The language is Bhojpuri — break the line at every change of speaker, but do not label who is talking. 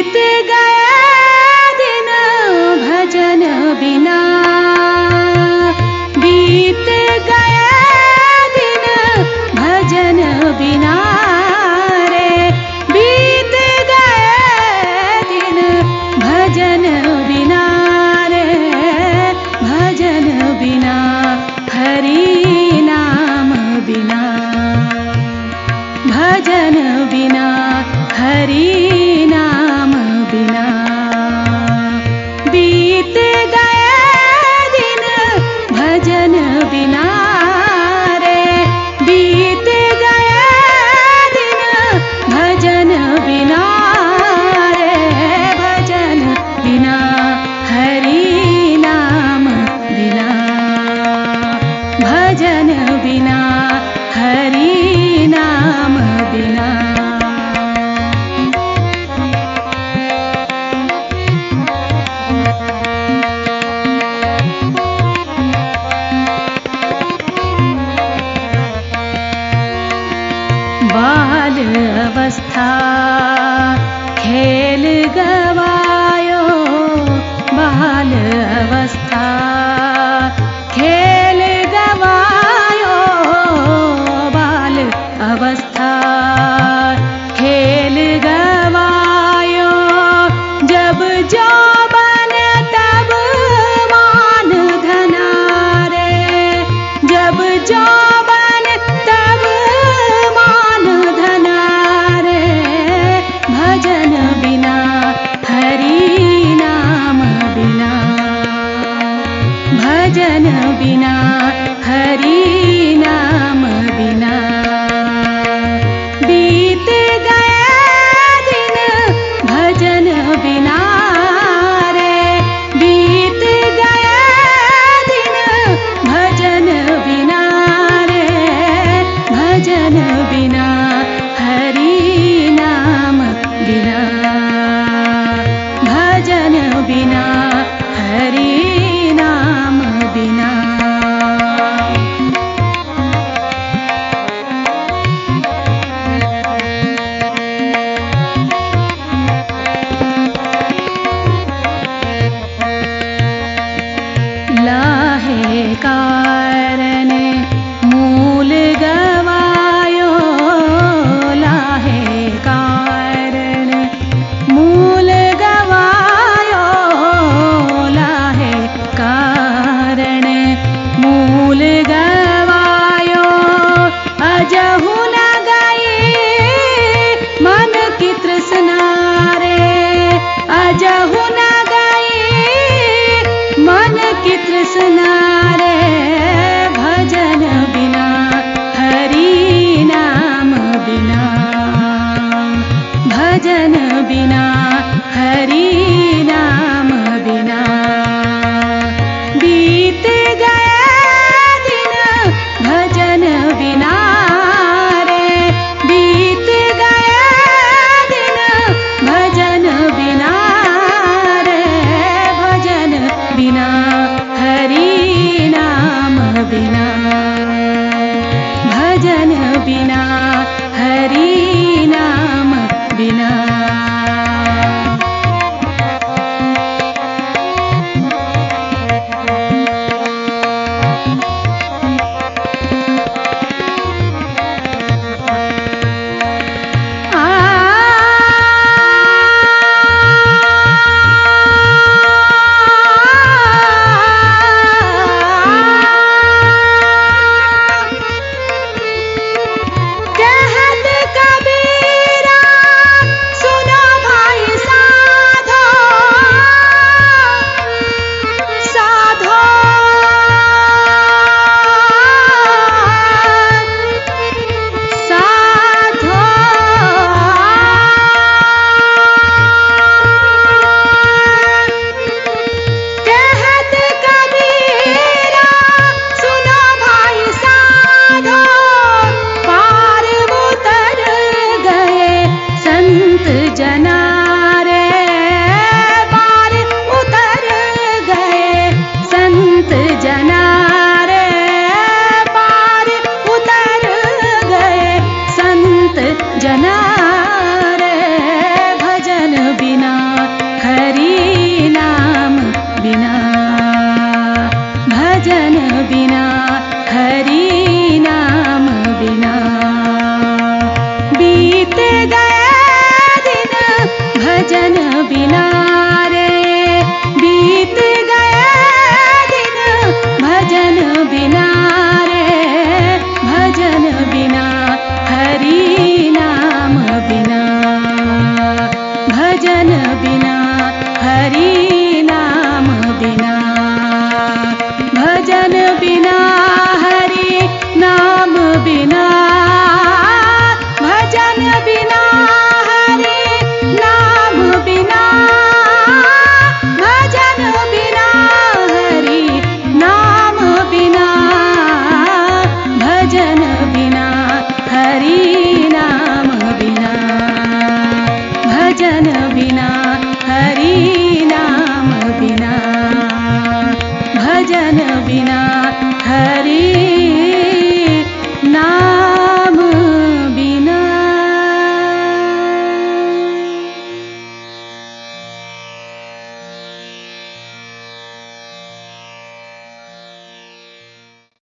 बीत गए दिन भजन बिना, बीत गए दिन भजन बिना रे, बीत गए दिन भजन बिना रे, भजन बिना हरि नाम बिना, भजन बिना हरि नाम बिना। बीत गए दिन भजन बिना रे, बीत गए दिन भजन बिना रे, भजन बिना हरि नाम बिना, भजन बिना हरि नाम बिना। बाल अवस्था खेल गवायो, बाल अवस्था खेल गवायो, बाल अवस्था खेल गवायो। जब जौवन तब मान धना रे, जब जौवन तब मान धना रे, भजन बिना हरि नाम बिना, भजन बिना हरि नाम बिना। बीत गए दिन भजन बिना रे, बीत गए दिन भजन बिना रे, भजन बिना हरि नाम बिना, भजन बिना हरि नाम बिना। लाहे कारण मूल गवायो, लाहे कारण मूल गवायो, लाहे कारण मूल गवायो। अजहु न गई मन की तृष्णा रे, अजहु न गई मन की तृष्णा रे, भजन बिना हरि नाम बिना, भजन बिना हरि नाम बिना। बीत गए दिन भजन बिना रे, बीत गए दिन भजन बिना रे, भजन बिना हरि नाम बिना, भजन बिना हरि नाम बिना। कहत कबीरा सुनो भाई साधो, साधो साधो। कहत कबीरा सुनो भाई साधो, पार उतर गए संत जना रे, पार उतर गए संत जना रे, पार उतर गए संत जना रे, भजन बिना मन